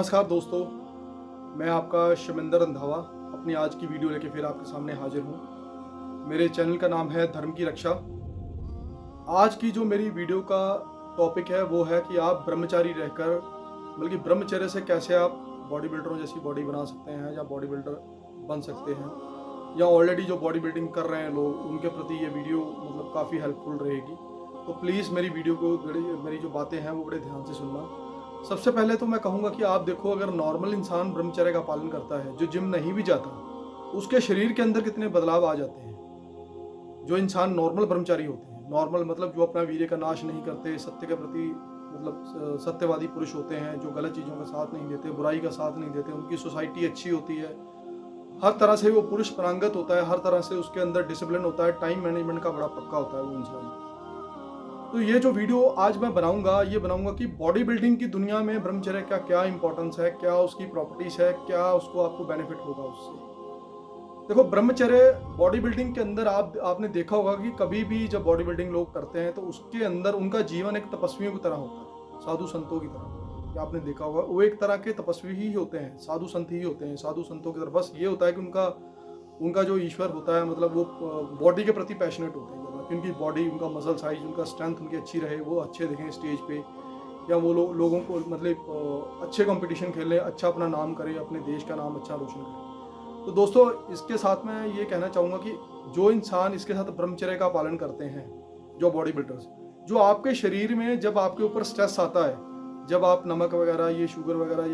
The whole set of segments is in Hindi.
नमस्कार दोस्तों, मैं आपका शमिंदर रंधावा अपनी आज की वीडियो लेके फिर आपके सामने हाजिर हूँ। मेरे चैनल का नाम है धर्म की रक्षा। आज की जो मेरी वीडियो का टॉपिक है वो है कि आप ब्रह्मचारी रहकर बल्कि ब्रह्मचर्य से कैसे आप बॉडी बिल्डरों जैसी बॉडी बना सकते हैं या बॉडी बिल्डर बन सकते हैं, या ऑलरेडी जो बॉडी बिल्डिंग कर रहे हैं लोग उनके प्रति ये वीडियो काफ़ी हेल्पफुल रहेगी। तो प्लीज़ मेरी वीडियो को मेरी जो बातें हैं वो बड़े ध्यान से सुनना। सबसे पहले तो मैं कहूँगा कि आप देखो, अगर नॉर्मल इंसान ब्रह्मचर्य का पालन करता है, जो जिम नहीं भी जाता, उसके शरीर के अंदर कितने बदलाव आ जाते हैं। जो इंसान नॉर्मल ब्रह्मचारी होते हैं, नॉर्मल मतलब जो अपना वीर्य का नाश नहीं करते, सत्य के प्रति सत्यवादी पुरुष होते हैं, जो गलत चीज़ों का साथ नहीं देते, बुराई का साथ नहीं देते, उनकी सोसाइटी अच्छी होती है, हर तरह से वो पुरुष परांगत होता है, हर तरह से उसके अंदर डिसिप्लिन होता है, टाइम मैनेजमेंट का बड़ा पक्का होता है वो इंसान। तो ये जो वीडियो आज मैं बनाऊंगा कि बॉडी बिल्डिंग की दुनिया में ब्रह्मचर्य का क्या इंपॉर्टेंस है, क्या उसकी प्रॉपर्टीज है, क्या उसको आपको बेनिफिट होगा उससे। देखो, ब्रह्मचर्य बॉडी बिल्डिंग के अंदर आपने देखा होगा कि कभी भी जब बॉडी बिल्डिंग लोग करते हैं तो उसके अंदर उनका जीवन एक तपस्वियों की तरह होता है, साधु संतों की तरह। ये आपने देखा होगा, वो एक तरह के तपस्वी ही होते हैं, साधु संत ही होते हैं, साधु संतों की तरह। बस ये होता है कि उनका जो ईश्वर होता है, वो बॉडी के प्रति पैशनेट होते हैं, कि उनकी बॉडी, उनका मसल साइज, उनका स्ट्रेंथ उनकी अच्छी रहे, वो अच्छे दिखें स्टेज पे, या वो लोगों को अच्छे कंपटीशन खेलें, अच्छा अपना नाम करें, अपने देश का नाम अच्छा रोशन करें। तो दोस्तों, इसके साथ मैं ये कहना चाहूँगा कि जो इंसान इसके साथ ब्रह्मचर्य का पालन करते हैं, जो बॉडी बिल्डर्स, जो आपके शरीर में जब आपके ऊपर स्ट्रेस आता है, जब आप नमक वगैरह, ये शुगर वगैरह,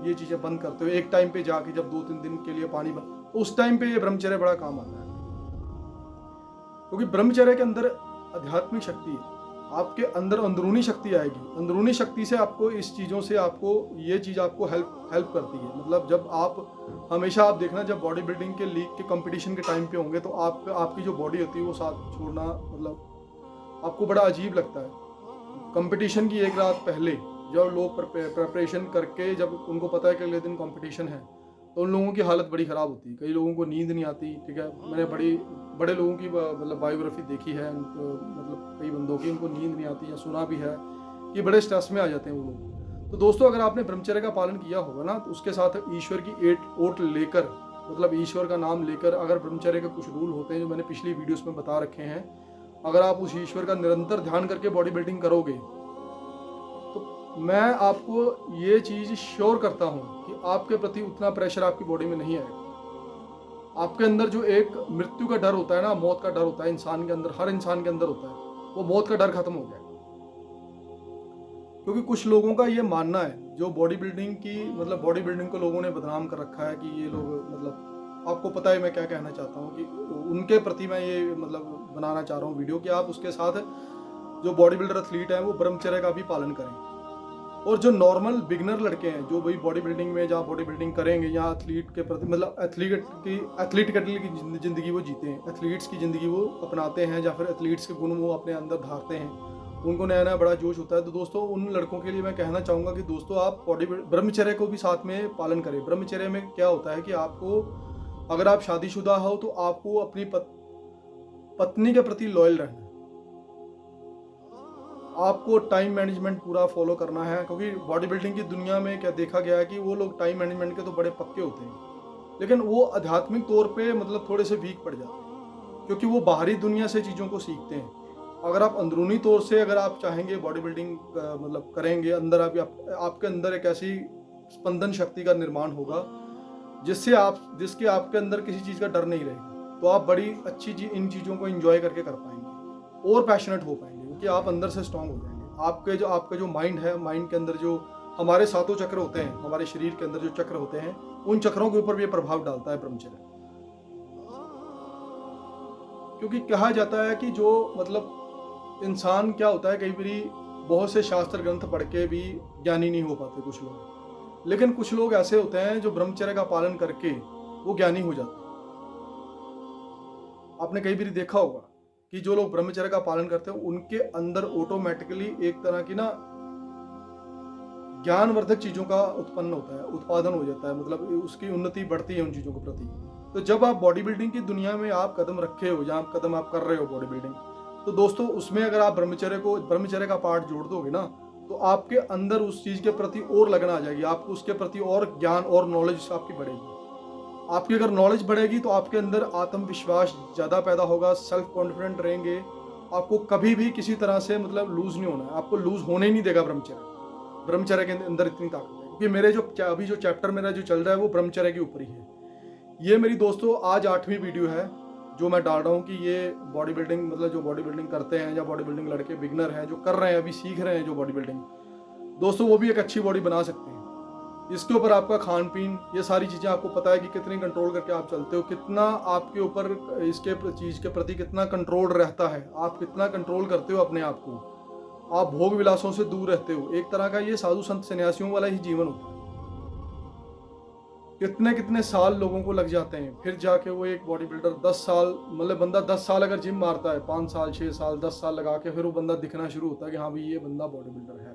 ये चीज़ें बंद करते हो, एक टाइम पे जाके जब 2-3 दिन के लिए पानी बंद, उस टाइम पे ये ब्रह्मचर्य बड़ा काम आता है। क्योंकि ब्रह्मचर्य के अंदर आध्यात्मिक शक्ति है, आपके अंदर अंदरूनी शक्ति आएगी। अंदरूनी शक्ति से आपको इस चीज़ों से ये चीज़ आपको हेल्प करती है। जब आप हमेशा आप देखना, जब बॉडी बिल्डिंग के लीग के कंपटीशन के टाइम पे होंगे तो आपकी जो बॉडी होती है वो साथ छोड़ना आपको बड़ा अजीब लगता है। कंपटीशन की एक रात पहले जब लोग प्रिपरेशन करके, जब उनको पता है कि अगले दिन कंपटीशन है, तो उन लोगों की हालत बड़ी ख़राब होती है। कई लोगों को नींद नहीं आती, ठीक है। मैंने बड़े लोगों की बायोग्राफी देखी है, कई बंदों की उनको नींद नहीं आती, या सुना भी है कि बड़े स्ट्रेस में आ जाते हैं वो लोग। तो दोस्तों, अगर आपने ब्रह्मचर्य का पालन किया होगा ना, तो उसके साथ ईश्वर की ओट लेकर, ईश्वर का नाम लेकर, अगर ब्रह्मचर्य के कुछ रूल होते हैं जो मैंने पिछली वीडियोस में बता रखे हैं, अगर आप उस ईश्वर का निरंतर ध्यान करके बॉडी बिल्डिंग करोगे, तो मैं आपको ये चीज़ श्योर करता हूँ कि आपके प्रति उतना प्रेशर आपकी बॉडी में नहीं आएगा। आपके अंदर जो एक मृत्यु का डर होता है ना, मौत का डर होता है इंसान के अंदर, हर इंसान के अंदर होता है, वो मौत का डर खत्म हो जाएगा। क्योंकि कुछ लोगों का ये मानना है, जो बॉडी बिल्डिंग को लोगों ने बदनाम कर रखा है, कि ये लोग आपको पता है मैं क्या कहना चाहता हूँ, कि उनके प्रति मैं ये बनाना चाह रहा हूँ वीडियो, कि आप उसके साथ जो बॉडी बिल्डर एथलीट हैं वो ब्रह्मचर्य का भी पालन करें। और जो नॉर्मल बिगनर लड़के हैं, जो भाई बॉडी बिल्डिंग में जहाँ बॉडी बिल्डिंग करेंगे, या एथलीट के प्रति एथलीट की ज़िंदगी वो जीते हैं, एथलीट्स की ज़िंदगी वो अपनाते हैं, या फिर एथलीट्स के गुण वो अपने अंदर धारते हैं, उनको नया नया बड़ा जोश होता है। तो दोस्तों, उन लड़कों के लिए मैं कहना चाहूँगा कि दोस्तों, आप ब्रह्मचर्य को भी साथ में पालन करें। ब्रह्मचर्य में क्या होता है कि आपको, अगर आप शादीशुदा हो तो आपको अपनी पत्नी के प्रति लॉयल रहना है, आपको टाइम मैनेजमेंट पूरा फॉलो करना है। क्योंकि बॉडी बिल्डिंग की दुनिया में क्या देखा गया है कि वो लोग टाइम मैनेजमेंट के तो बड़े पक्के होते हैं, लेकिन वो आध्यात्मिक तौर पे थोड़े से वीक पड़ जाते हैं, क्योंकि वो बाहरी दुनिया से चीज़ों को सीखते हैं। अगर आप अंदरूनी तौर से अगर आप चाहेंगे बॉडी बिल्डिंग करेंगे, अंदर आपके अंदर एक ऐसी स्पंदन शक्ति का निर्माण होगा जिसके आपके अंदर किसी चीज़ का डर नहीं रहेगा, तो आप बड़ी अच्छी इन चीज़ों को एंजॉय करके कर पाएंगे और पैशनेट हो पाएंगे, कि आप अंदर से स्ट्रांग हो जाएंगे। आपका जो माइंड है, माइंड के अंदर जो हमारे 7 चक्र होते हैं, हमारे शरीर के अंदर जो चक्र होते हैं, उन चक्रों के ऊपर भी प्रभाव डालता है ब्रह्मचर्य। क्योंकि कहा जाता है कि जो इंसान क्या होता है, कई बार बहुत से शास्त्र ग्रंथ पढ़ के भी ज्ञानी नहीं हो पाते कुछ लोग, लेकिन कुछ लोग ऐसे होते हैं जो ब्रह्मचर्य का पालन करके वो ज्ञानी हो जाते हैं। आपने कई बार देखा होगा कि जो लोग ब्रह्मचर्य का पालन करते हैं, उनके अंदर ऑटोमेटिकली एक तरह की ज्ञानवर्धक चीज़ों का उत्पादन हो जाता है, उसकी उन्नति बढ़ती है उन चीज़ों के प्रति। तो जब आप बॉडी बिल्डिंग की दुनिया में आप कदम रखे हो, जहाँ आप कर रहे हो बॉडी बिल्डिंग, तो दोस्तों, उसमें अगर आप ब्रह्मचर्य का पार्ट जोड़ दोगे ना, तो आपके अंदर उस चीज़ के प्रति और लगन आ जाएगी, आपको उसके प्रति और ज्ञान और नॉलेज आपकी बढ़ेगी। आपकी अगर नॉलेज बढ़ेगी तो आपके अंदर आत्मविश्वास ज़्यादा पैदा होगा, सेल्फ कॉन्फिडेंट रहेंगे। आपको कभी भी किसी तरह से मतलब लूज़ नहीं होना है, आपको लूज़ होने ही नहीं देगा ब्रह्मचर्य। ब्रह्मचर्य के अंदर इतनी ताकत है, क्योंकि मेरे जो अभी जो चैप्टर मेरा जो चल रहा है वो ब्रह्मचर्य के ऊपर ही है। ये मेरी दोस्तों आज 8वीं वीडियो है जो मैं डाल रहा हूँ कि ये बॉडी बिल्डिंग मतलब जो बॉडी बिल्डिंग करते हैं या बॉडी बिल्डिंग लड़के बिगनर हैं जो कर रहे हैं, अभी सीख रहे हैं जो बॉडी बिल्डिंग, दोस्तों वो भी एक अच्छी बॉडी बना सकते हैं। इसके ऊपर आपका खान पीन, ये सारी चीज़ें आपको पता है कि कितनी कंट्रोल करके आप चलते हो, कितना आपके ऊपर इसके चीज़ के प्रति कितना कंट्रोल रहता है, आप कितना कंट्रोल करते हो अपने आप को, आप भोग विलासों से दूर रहते हो। एक तरह का ये साधु संत सन्यासियों वाला ही जीवन होता है। कितने कितने साल लोगों को लग जाते हैं, फिर जाके वो एक बॉडी बिल्डर 10 साल मतलब बंदा 10 साल अगर जिम मारता है, 5 साल 6 साल 10 साल लगा के फिर वो बंदा दिखना शुरू होता है कि हाँ भाई ये बंदा बॉडी बिल्डर है।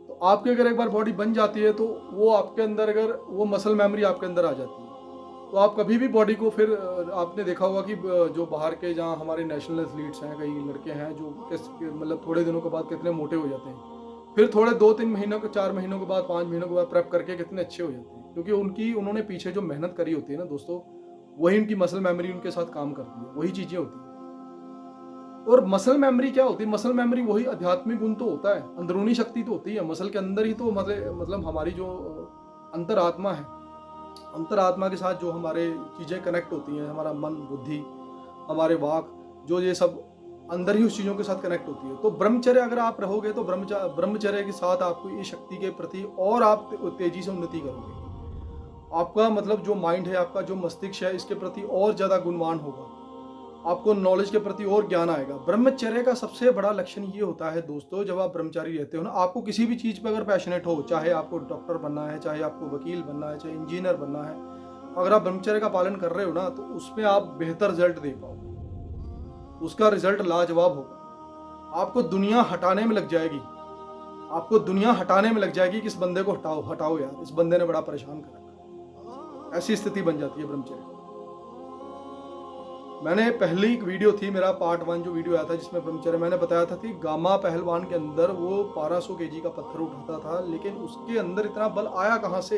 तो आपकी अगर एक बार बॉडी बन जाती है तो वो आपके अंदर अगर वो मसल मेमोरी आपके अंदर आ जाती है तो आप कभी भी बॉडी को फिर आपने देखा होगा कि जो बाहर के जहाँ हमारे नेशनल एथलीट्स हैं, कई लड़के हैं जो मतलब थोड़े दिनों के बाद कितने मोटे हो जाते हैं, फिर थोड़े 2-3 महीनों के 4 महीनों के बाद 5 महीनों के बाद प्रेप करके कितने अच्छे हो जाते हैं, क्योंकि उन्होंने पीछे जो मेहनत करी होती है ना दोस्तों, वही उनकी मसल मेमोरी उनके साथ काम करती है, वही चीज़ें होती हैं। और मसल मेमोरी क्या होती है? मसल मेमोरी वही आध्यात्मिक गुण तो होता है, अंदरूनी शक्ति तो होती है मसल के अंदर ही, तो मतलब हमारी जो अंतरात्मा है, अंतरात्मा के साथ जो हमारे चीज़ें कनेक्ट होती हैं, हमारा मन बुद्धि हमारे वाक, जो ये सब अंदर ही उस चीज़ों के साथ कनेक्ट होती है। तो ब्रह्मचर्य अगर आप रहोगे तो ब्रह्मचर्य के साथ आपको ये शक्ति के प्रति और आप तेजी से उन्नति करोगे। आपका मतलब जो माइंड है, आपका जो मस्तिष्क है, इसके प्रति और ज़्यादा गुणवान होगा, आपको नॉलेज के प्रति और ज्ञान आएगा। ब्रह्मचर्य का सबसे बड़ा लक्षण ये होता है दोस्तों, जब आप ब्रह्मचारी रहते हो ना, आपको किसी भी चीज़ पे अगर पैशनेट हो, चाहे आपको डॉक्टर बनना है, चाहे आपको वकील बनना है, चाहे इंजीनियर बनना है, अगर आप ब्रह्मचर्य का पालन कर रहे हो ना तो उसमें आप बेहतर रिजल्ट दे पाओगे, उसका रिजल्ट लाजवाब होगा। आपको दुनिया हटाने में लग जाएगी, आपको दुनिया हटाने में लग जाएगी कि इस बंदे को हटाओ हटाओ यार, इस बंदे ने बड़ा परेशान कर रखा है। ऐसी स्थिति बन जाती है ब्रह्मचर्य। मैंने पहली एक वीडियो थी, मेरा पार्ट 1 जो वीडियो आया था जिसमें ब्रह्मचर्य मैंने बताया था कि गामा पहलवान के अंदर वो 1200 केजी का पत्थर उठाता था, लेकिन उसके अंदर इतना बल आया कहाँ से?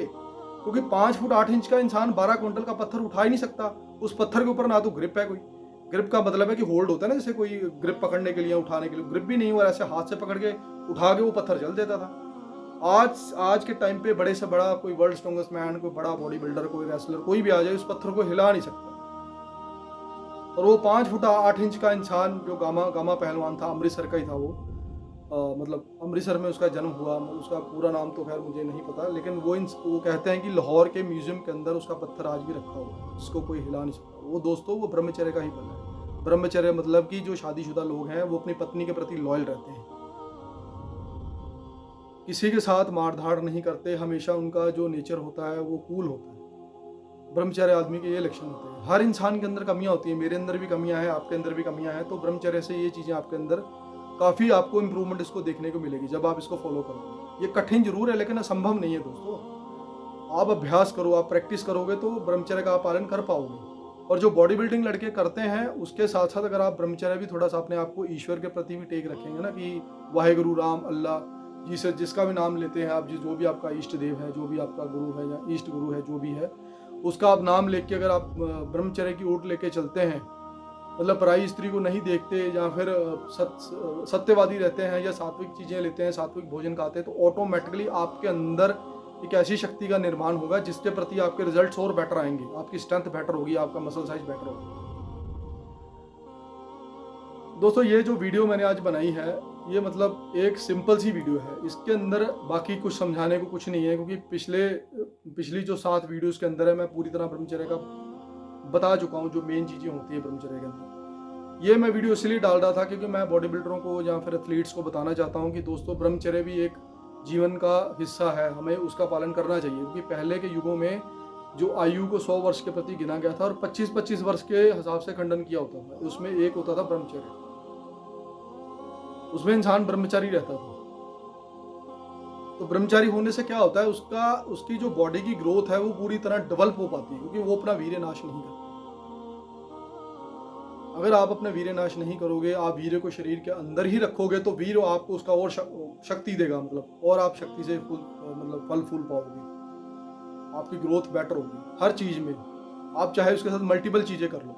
क्योंकि 5 फुट 8 इंच का इंसान 12 क्विंटल का पत्थर उठा ही नहीं सकता। उस पत्थर के ऊपर ना तो ग्रिप है, कोई ग्रिप का मतलब है कि होल्ड होता है ना, जैसे कोई ग्रिप पकड़ने के लिए उठाने के लिए ग्रिप भी नहीं हुआ, ऐसे हाथ से पकड़ के उठा के वो पत्थर जल देता था। आज के टाइम पे बड़े से बड़ा कोई वर्ल्ड स्ट्रॉन्गेस्ट मैन, कोई बड़ा बॉडी बिल्डर, कोई रेसलर, कोई भी आ जाए, उस पत्थर को हिला नहीं सकता। और वो 5 फुट 8 इंच का इंसान जो गामा पहलवान था, अमृतसर का ही था वो, मतलब अमृतसर में उसका जन्म हुआ, उसका पूरा नाम तो खैर मुझे नहीं पता, लेकिन वो कहते हैं कि लाहौर के म्यूजियम के अंदर उसका पत्थर आज भी रखा हुआ है, जिसको कोई हिला नहीं सकता। वो दोस्तों वो ब्रह्मचर्य का ही फल है। ब्रह्मचर्य मतलब कि जो शादीशुदा लोग हैं वो अपनी पत्नी के प्रति लॉयल रहते हैं, किसी के साथ मारधाड़ नहीं करते, हमेशा उनका जो नेचर होता है वो कूल होता है। ब्रह्मचर्य आदमी के ये लक्षण होते हैं। हर इंसान के अंदर कमियां होती हैं, मेरे अंदर भी कमियां हैं, आपके अंदर भी कमियां हैं, तो ब्रह्मचर्य से ये चीज़ें आपके अंदर काफ़ी आपको इम्प्रूवमेंट इसको देखने को मिलेगी जब आप इसको फॉलो करोगे। ये कठिन जरूर है लेकिन असंभव नहीं है दोस्तों। आप अभ्यास करो, आप प्रैक्टिस करोगे तो ब्रह्मचर्य का आप पालन कर पाओगे। और जो बॉडी बिल्डिंग लड़के करते हैं उसके साथ साथ अगर आप ब्रह्मचर्य भी थोड़ा सा अपने आप को ईश्वर के प्रति भी टेक रखेंगे ना, कि वाहेगुरु राम अल्लाह जी, जिसका भी नाम लेते हैं आप, जो भी आपका इष्ट देव है, जो भी आपका गुरु है या इष्ट गुरु है, जो भी है उसका आप नाम लेके के अगर आप ब्रह्मचर्य की ओट लेके चलते हैं, मतलब पराई स्त्री को नहीं देखते या फिर सत्यवादी रहते हैं या सात्विक चीज़ें लेते हैं, सात्विक भोजन खाते हैं, तो ऑटोमेटिकली आपके अंदर एक ऐसी शक्ति का निर्माण होगा जिसके प्रति आपके रिजल्ट्स और बेटर आएंगे, आपकी स्ट्रेंथ बेटर होगी, आपका मसल साइज बेटर होगा। दोस्तों ये जो वीडियो मैंने आज बनाई है ये मतलब एक सिंपल सी वीडियो है, इसके अंदर बाकी कुछ समझाने को कुछ नहीं है, क्योंकि पिछली जो 7 वीडियोस के अंदर है मैं पूरी तरह ब्रह्मचर्य का बता चुका हूँ, जो मेन चीज़ें होती है ब्रह्मचर्य के अंदर। ये मैं वीडियो इसलिए डाल रहा था क्योंकि मैं बॉडी बिल्डरों को या फिर एथलीट्स को बताना चाहता हूँ कि दोस्तों ब्रह्मचर्य भी एक जीवन का हिस्सा है, हमें उसका पालन करना चाहिए। क्योंकि पहले के युगों में जो आयु को 100 वर्ष के प्रति गिना गया था और 25-25 वर्ष के हिसाब से खंडन किया होता था, उसमें एक होता था ब्रह्मचर्य, उसमें इंसान ब्रह्मचारी रहता था। तो ब्रह्मचारी होने से क्या होता है, उसकी जो बॉडी की ग्रोथ है वो पूरी तरह डेवलप हो पाती है, क्योंकि वो अपना वीर्य नाश नहीं करता। अगर आप अपना वीर्य नाश नहीं करोगे, आप वीर्य को शरीर के अंदर ही रखोगे, तो वीर आपको उसका और शक्ति देगा, मतलब और आप शक्ति से मतलब फल फूल पाओगे, आपकी ग्रोथ बेटर होगी हर चीज में। आप चाहे उसके साथ मल्टीपल चीजें कर लो,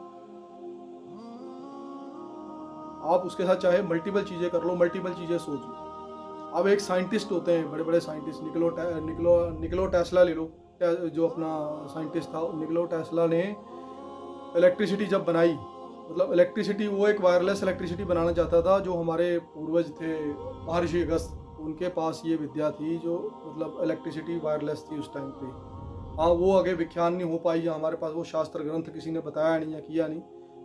आप उसके साथ चाहे मल्टीपल चीजें कर लो, मल्टीपल चीजें सोच लो। अब एक साइंटिस्ट होते हैं, बड़े बड़े साइंटिस्ट, निकोलो टेस्ला ले लो, जो अपना साइंटिस्ट था। निकोलो टेस्ला ने इलेक्ट्रिसिटी जब बनाई, मतलब इलेक्ट्रिसिटी, वो एक वायरलेस इलेक्ट्रिसिटी बनाना चाहता था। जो हमारे पूर्वज थे महर्षि अगस्त, उनके पास ये विद्या थी, जो मतलब इलेक्ट्रिसिटी वायरलेस थी उस टाइम पे। हाँ, वो आगे विख्यान नहीं हो पाई, या हमारे पास वो शास्त्र ग्रंथ किसी ने बताया नहीं या किया नहीं,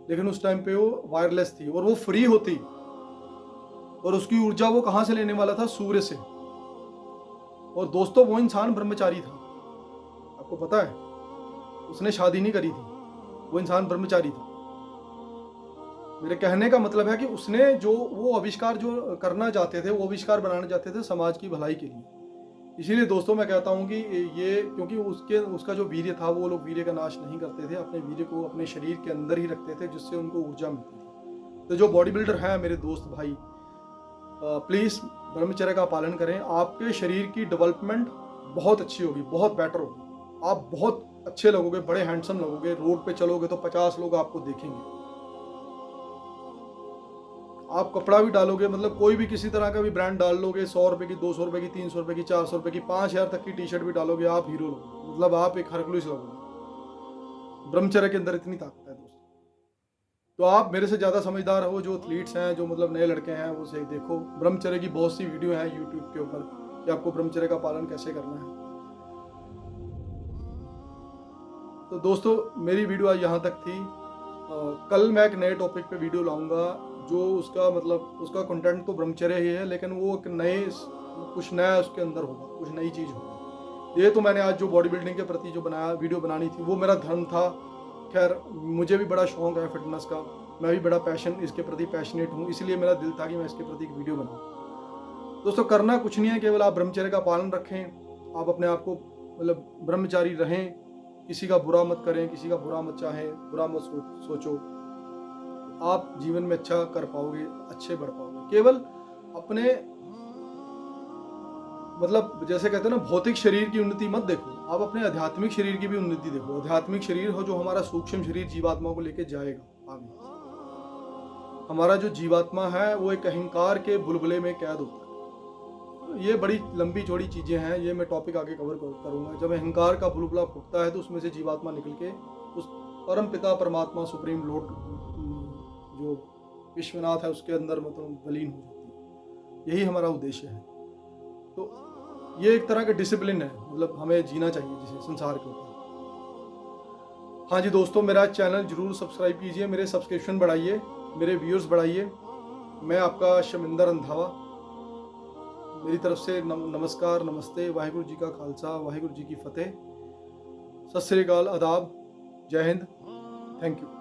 लेकिन उस टाइम पे वो वायरलेस थी और वो फ्री होती, और उसकी ऊर्जा वो कहाँ से लेने वाला था? सूर्य से। और दोस्तों, वो इंसान ब्रह्मचारी था, आपको पता है, उसने शादी नहीं करी थी, वो इंसान ब्रह्मचारी था। मेरे कहने का मतलब है कि उसने जो वो आविष्कार जो करना चाहते थे, वो आविष्कार बनाना चाहते थे समाज की भलाई के लिए। इसीलिए दोस्तों मैं कहता हूँ कि ये, क्योंकि उसका जो वीर्य था, वो लोग वीर्य का नाश नहीं करते थे, अपने वीर्य को अपने शरीर के अंदर ही रखते थे, जिससे उनको ऊर्जा मिलती थी। तो जो बॉडी बिल्डर है मेरे दोस्त भाई, प्लीज़ ब्रह्मचर्य का पालन करें। आपके शरीर की डेवलपमेंट बहुत अच्छी होगी, बहुत बेटर होगी, आप बहुत अच्छे लगोगे, बड़े हैंडसम लगोगे। रोड पे चलोगे तो 50 लोग आपको देखेंगे। आप कपड़ा भी डालोगे, मतलब कोई भी किसी तरह का भी ब्रांड डाल लोगे, 100 रुपए की, 200 रुपए की, 300 रुपए की, 400 रुपए की, 5000 तक की टी शर्ट भी डालोगे, आप हीरो लोगे, मतलब आप एक हरकुलिस लोगे। ब्रह्मचर्य के अंदर इतनी ताकत है दोस्तों। तो आप मेरे से ज़्यादा समझदार हो, जो एथलीट्स हैं, जो मतलब नए लड़के हैं, वो से देखो, ब्रह्मचर्य की बहुत सी वीडियो हैं यूट्यूब के ऊपर कि आपको ब्रह्मचर्य का पालन कैसे करना है। तो दोस्तों, मेरी वीडियो आज यहाँ तक थी। कल मैं एक नए टॉपिक पे वीडियो लाऊंगा, जो उसका मतलब उसका कंटेंट तो ब्रह्मचर्य ही है, लेकिन वो एक कुछ नया उसके अंदर होगा, कुछ नई चीज़ होगी। ये तो मैंने आज जो बॉडी बिल्डिंग के प्रति जो वीडियो बनानी थी, वो मेरा धर्म था। खैर, मुझे भी बड़ा शौक है फिटनेस का, मैं भी बड़ा इसके प्रति पैशनेट हूँ, इसलिए मेरा दिल था कि मैं इसके प्रति एक वीडियो बनाऊँ। दोस्तों, करना कुछ नहीं है, केवल आप ब्रह्मचर्य का पालन रखें, आप अपने आप को मतलब ब्रह्मचारी रहें, किसी का बुरा मत करें, किसी का बुरा मत चाहें, बुरा मत सोचो। आप जीवन में अच्छा कर पाओगे, अच्छे बढ़ पाओगे। केवल अपने मतलब जैसे कहते हैं ना, भौतिक शरीर की उन्नति मत देखो, आप अपने आध्यात्मिक शरीर की भी उन्नति देखो। आध्यात्मिक शरीर हो जो हमारा सूक्ष्म शरीर जीवात्मा को लेके जाएगा आगे। हमारा जो जीवात्मा है वो एक अहंकार के बुलबुले में कैद होता है। ये बड़ी लंबी चौड़ी चीजें हैं, ये मैं टॉपिक आगे कवर करूंगा। जब अहंकार का बुलबुला फूटता है, तो उसमें से जीवात्मा निकल के उस परम पिता परमात्मा सुप्रीम लॉर्ड जो विश्वनाथ है उसके अंदर मतलब विलीन हो जाती है। यही हमारा उद्देश्य है। तो ये एक तरह का डिसिप्लिन है, मतलब हमें जीना चाहिए जिसे संसार के ऊपर। हाँ जी दोस्तों, मेरा चैनल जरूर सब्सक्राइब कीजिए, मेरे सब्सक्रिप्शन बढ़ाइए, मेरे व्यूअर्स बढ़ाइए। मैं आपका शमिंदर रंधावा, मेरी तरफ से नमस्कार, नमस्ते, वाहिगुरु जी का खालसा, वाहिगुरु जी की फतेह, सत श्री अकाल, आदाब, जय हिंद, थैंक यू।